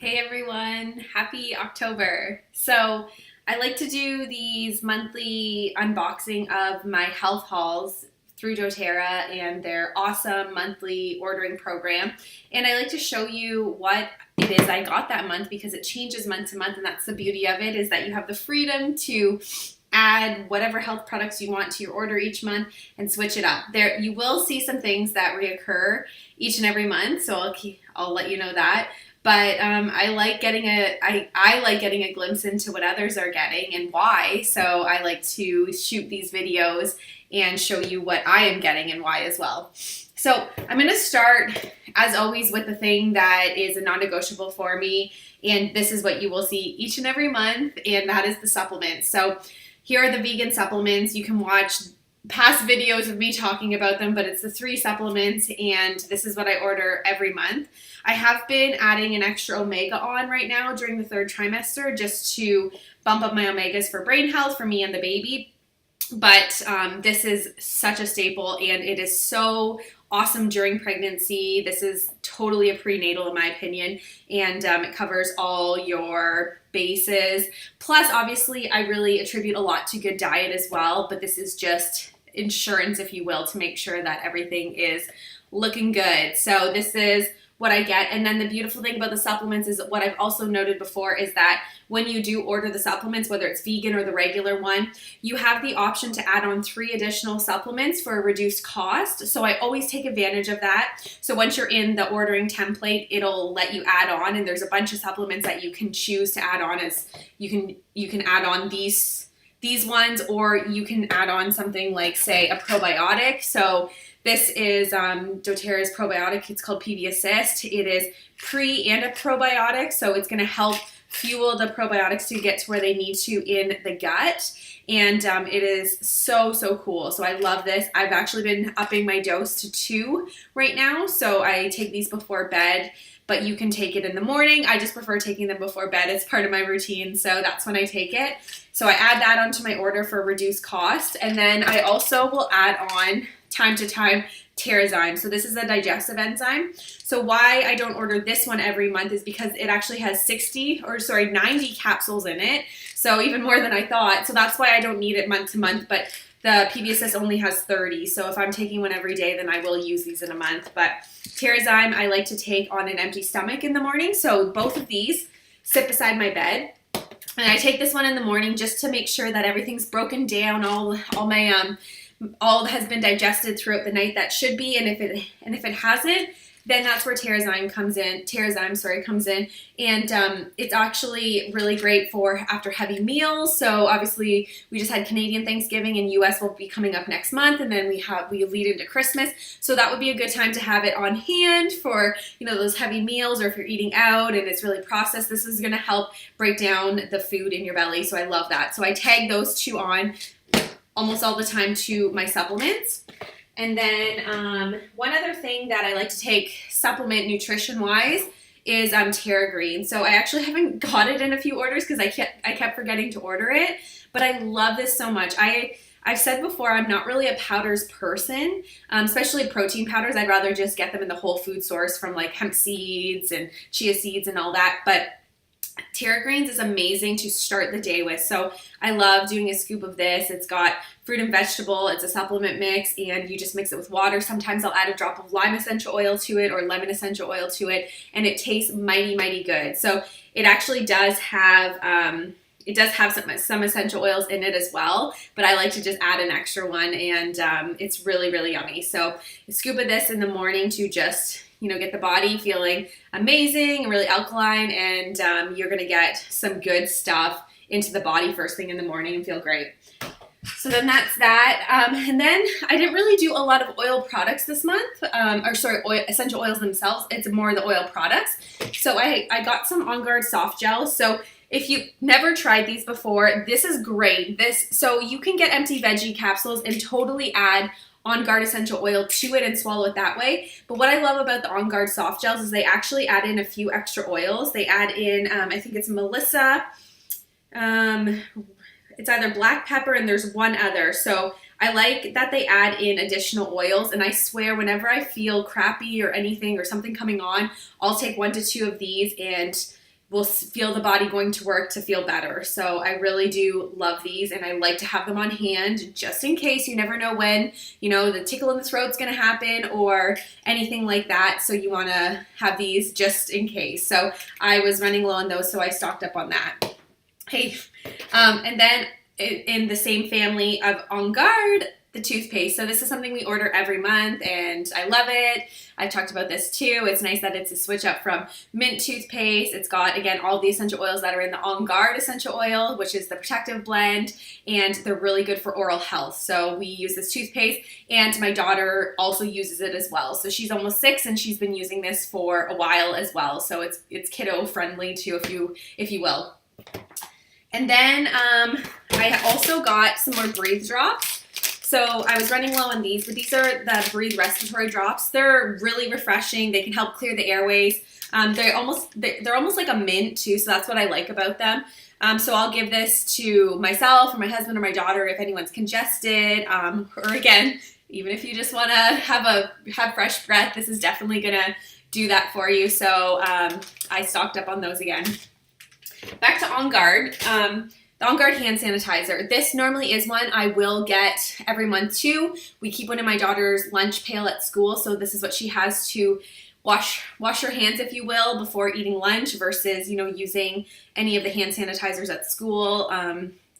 Hey everyone, happy October. So I like to do these monthly unboxing of my health hauls through doTERRA and their awesome monthly ordering program. And I like to show you what it is I got that month because it changes month to month, and that's the beauty of it, is that you have the freedom to add whatever health products you want to your order each month and switch it up. There you will see some things that reoccur each and every month, so I'll let you know that. But I like getting I like getting a glimpse into what others are getting and why. So I like to shoot these videos and show you what I am getting and why as well. So I'm going to start, as always, with the thing that is a non-negotiable for me, and this is what you will see each and every month, and that is the supplements. So here are the vegan supplements. You can watch past videos of me talking about them, but it's the 3 supplements, and this is what I order every month. I have been adding an extra omega on right now during the 3rd trimester just to bump up my omegas for brain health for me and the baby. But this is such a staple, and it is so awesome during pregnancy. This is totally a prenatal in my opinion, and it covers all your bases. Plus, obviously, I really attribute a lot to good diet as well, but this is just insurance, if you will, to make sure that everything is looking good. So this is what I get. And then the beautiful thing about the supplements is what I've also noted before is that when you do order the supplements, whether it's vegan or the regular one, you have the option to add on 3 additional supplements for a reduced cost. So I always take advantage of that. So once you're in the ordering template, it'll let you add on, and there's a bunch of supplements that you can choose to add on. As you can add on these ones, or you can add on something like, say, a probiotic. So this is doTERRA's probiotic. It's called PB Assist. It is pre and a probiotic, so it's going to help fuel the probiotics to get to where they need to in the gut. And it is so cool. So I love this. I've actually been upping my dose to 2 right now. So I take these before bed, but you can take it in the morning. I just prefer taking them before bed. It's part of my routine, so that's when I take it. So I add that onto my order for reduced cost. And then I also will add on, time to time, TerraZyme. So this is a digestive enzyme. So why I don't order this one every month is because it actually has 90 capsules in it. So even more than I thought. So that's why I don't need it month to month, but the PB Assist only has 30. So if I'm taking one every day, then I will use these in a month. But TerraZyme I like to take on an empty stomach in the morning. So both of these sit beside my bed. And I take this one in the morning just to make sure that everything's broken down, all has been digested throughout the night that should be, and if it hasn't, then that's where TerraZyme comes in. And it's actually really great for after heavy meals. So obviously we just had Canadian Thanksgiving, and US will be coming up next month, and then we lead into Christmas. So that would be a good time to have it on hand for, those heavy meals, or if you're eating out and it's really processed. This is going to help break down the food in your belly. So I love that. So I tag those 2 on almost all the time to my supplements. And then one other thing that I like to take supplement nutrition-wise is Terra Green. So I actually haven't got it in a few orders because I kept forgetting to order it, but I love this so much. I've said before, I'm not really a powders person, especially protein powders. I'd rather just get them in the whole food source from like hemp seeds and chia seeds and all that. But Terra Greens is amazing to start the day with. So I love doing a scoop of this. It's got fruit and vegetable. It's a supplement mix, and you just mix it with water. Sometimes I'll add a drop of lime essential oil to it or lemon essential oil to it, and it tastes mighty good. So it actually does have some essential oils in it as well, but I like to just add an extra one, and it's really yummy. So a scoop of this in the morning to just get the body feeling amazing and really alkaline, and you're going to get some good stuff into the body first thing in the morning and feel great. So then that's that. And then I didn't really do a lot of oil products this month, essential oils themselves. It's more the oil products. So I got some On Guard soft gels. So if you've never tried these before, this is great. So you can get empty veggie capsules and totally add On Guard essential oil to it and swallow it that way. But what I love about the On Guard soft gels is they actually add in a few extra oils. They add in, I think it's Melissa, it's either black pepper, and there's one other. So I like that they add in additional oils, and I swear whenever I feel crappy or anything or something coming on, I'll take 1 to 2 of these, and will feel the body going to work to feel better. So I really do love these, and I like to have them on hand just in case. You never know when, the tickle in the throat is going to happen or anything like that. So you want to have these just in case. So I was running low on those, so I stocked up on that. Hey, and then in the same family of On Guard, the toothpaste. So this is something we order every month, and I love it. I talked about this too. It's nice that it's a switch up from mint toothpaste. It's got, again, all the essential oils that are in the On Guard essential oil, which is the protective blend, and they're really good for oral health. So we use this toothpaste, and my daughter also uses it as well. So she's almost 6, and she's been using this for a while as well. So it's kiddo friendly too, if you will. And then I also got some more Breathe drops. So I was running low on these, but these are the Breathe Respiratory Drops. They're really refreshing. They can help clear the airways. They're almost like a mint too, so that's what I like about them. So I'll give this to myself or my husband or my daughter if anyone's congested, or again, even if you just want to have fresh breath, this is definitely gonna do that for you. So I stocked up on those again. Back to On Guard. The On Guard hand sanitizer. This normally is one I will get every month too. We keep one in my daughter's lunch pail at school, so this is what she has to wash her hands, if you will, before eating lunch versus, using any of the hand sanitizers at school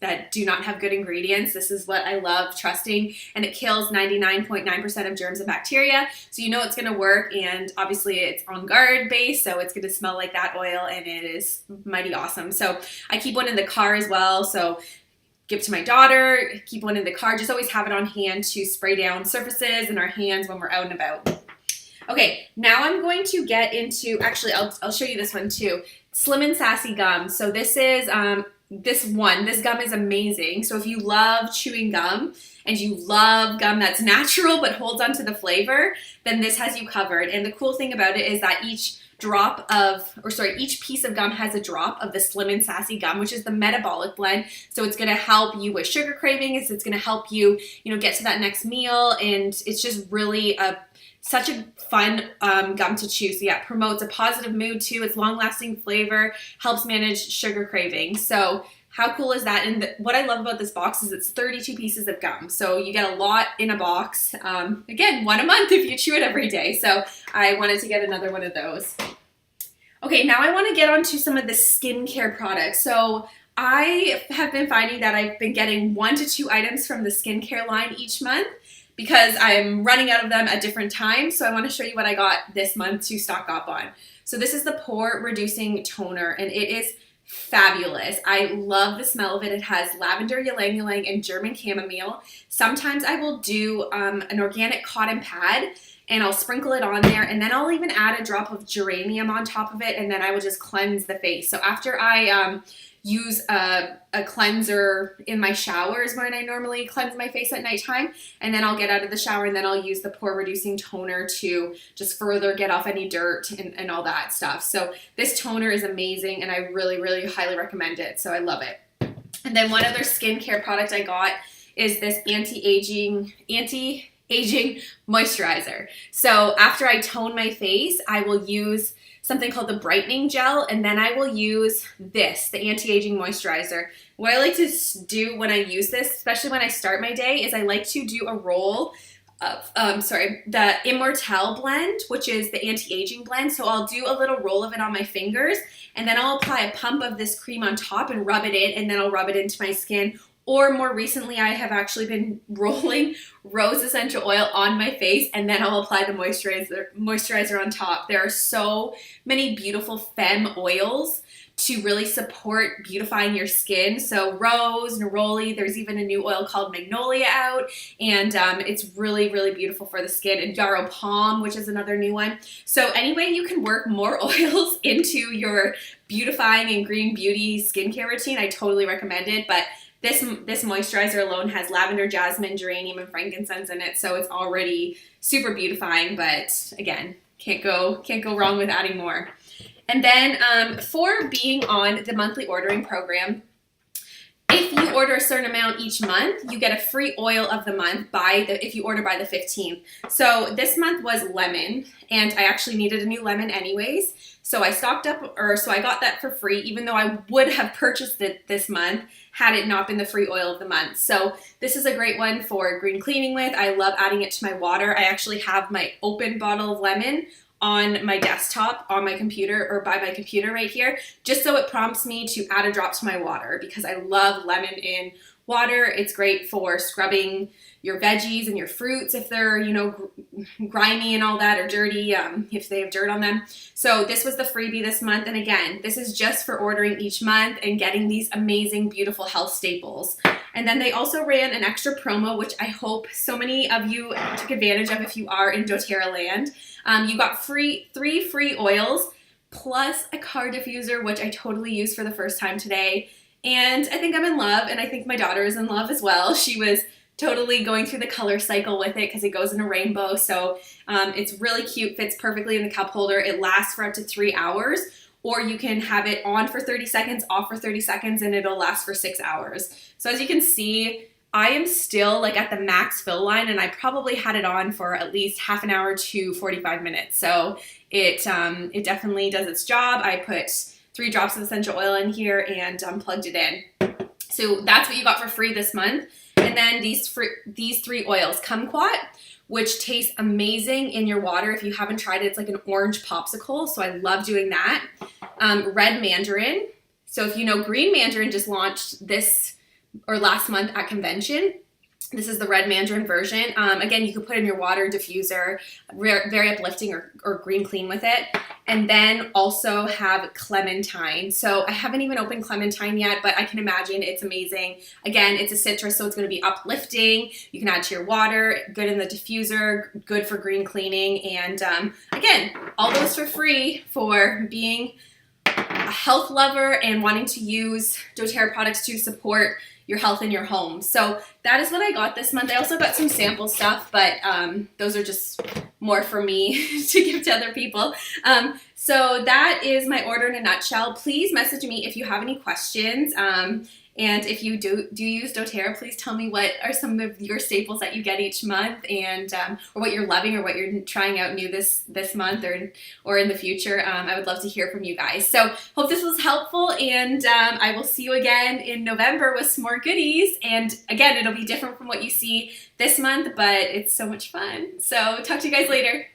that do not have good ingredients. This is what I love trusting, and it kills 99.9% of germs and bacteria, so it's going to work, and obviously it's On Guard based, so it's going to smell like that oil, and it is mighty awesome. So I keep one in the car as well, so give to my daughter, keep one in the car, just always have it on hand to spray down surfaces and our hands when we're out and about. Okay, now I'm going to get into, actually I'll show you this one too, Slim and Sassy gum. So this is, this gum is amazing. So if you love chewing gum and you love gum that's natural but holds onto the flavor, then this has you covered. And the cool thing about it is that each piece of gum has a drop of the Slim and Sassy gum, which is the metabolic blend. So it's going to help you with sugar cravings. It's going to help you, get to that next meal. And it's just really such a fun gum to chew. So yeah, it promotes a positive mood too. It's long-lasting flavor, helps manage sugar cravings. So how cool is that? And what I love about this box is it's 32 pieces of gum. So you get a lot in a box. Again, one a month if you chew it every day. So I wanted to get another one of those. Okay, now I want to get onto some of the skincare products. So I have been finding that I've been getting 1 to 2 items from the skincare line each month, because I'm running out of them at different times. So I want to show you what I got this month to stock up on. So this is the Pore Reducing Toner, and it is fabulous. I love the smell of it. It has lavender, ylang ylang, and German chamomile. Sometimes I will do an organic cotton pad, and I'll sprinkle it on there, and then I'll even add a drop of geranium on top of it, and then I will just cleanse the face. So after I use a cleanser in my showers when I normally cleanse my face at nighttime, and then I'll get out of the shower, and then I'll use the Pore Reducing Toner to just further get off any dirt and all that stuff. So this toner is amazing, and I really, really highly recommend it. So I love it. And then one other skincare product I got is this anti-aging moisturizer. So after I tone my face, I will use something called the brightening gel, and then I will use this, the anti-aging moisturizer. What I like to do when I use this, especially when I start my day, is I like to do a roll of, the Immortelle blend, which is the anti-aging blend. So I'll do a little roll of it on my fingers, and then I'll apply a pump of this cream on top and rub it in, and then I'll rub it into my skin. Or more recently, I have actually been rolling rose essential oil on my face, and then I'll apply the moisturizer on top. There are so many beautiful femme oils to really support beautifying your skin. So rose, neroli, there's even a new oil called magnolia out, and it's really, really beautiful for the skin. And yarrow palm, which is another new one. So any way you can work more oils into your beautifying and green beauty skincare routine, I totally recommend it. But this moisturizer alone has lavender, jasmine, geranium, and frankincense in it, so it's already super beautifying. But again, can't go wrong with adding more. And then for being on the monthly ordering program, if you order a certain amount each month, you get a free oil of the month if you order by the 15th. So this month was lemon, and I actually needed a new lemon anyways. So I stocked up, or so I got that for free, even though I would have purchased it this month had it not been the free oil of the month. So this is a great one for green cleaning with. I love adding it to my water. I actually have my open bottle of lemon on my desktop, on my computer, or by my computer right here, just so it prompts me to add a drop to my water, because I love lemon in water. It's great for scrubbing your veggies and your fruits if they're, you know, grimy and all that, or dirty, if they have dirt on them. So this was the freebie this month. And again, this is just for ordering each month and getting these amazing, beautiful health staples. And then they also ran an extra promo, which I hope so many of you took advantage of if you are in doTERRA land. You got three free oils plus a car diffuser, which I totally used for the first time today. And I think I'm in love, and I think my daughter is in love as well. She was totally going through the color cycle with it because it goes in a rainbow. So it's really cute, fits perfectly in the cup holder. It lasts for up to 3 hours, or you can have it on for 30 seconds, off for 30 seconds, and it'll last for 6 hours. So as you can see, I am still like at the max fill line, and I probably had it on for at least half an hour to 45 minutes. So it definitely does its job. I put 3 drops of essential oil in here and plugged it in. So that's what you got for free this month. And then these 3 oils, kumquat, which tastes amazing in your water. If you haven't tried it, it's like an orange popsicle, so I love doing that. Red mandarin. So if you know, green mandarin just launched this or last month at convention. This is the red mandarin version. Again, you could put in your water diffuser, very uplifting, or green clean with it. And then also have clementine. So I haven't even opened clementine yet, but I can imagine it's amazing. Again, it's a citrus, so it's gonna be uplifting. You can add to your water, good in the diffuser, good for green cleaning. And again, all those for free for being a health lover and wanting to use doTERRA products to support your health in your home. So that is what I got this month. I also got some sample stuff, but those are just more for me to give to other people. So that is my order in a nutshell. Please message me if you have any questions. And if you do use doTERRA, please tell me what are some of your staples that you get each month, and or what you're loving, or what you're trying out new this month or in the future. I would love to hear from you guys. So hope this was helpful, and I will see you again in November with some more goodies. And again, it'll be different from what you see this month, but it's so much fun. So talk to you guys later.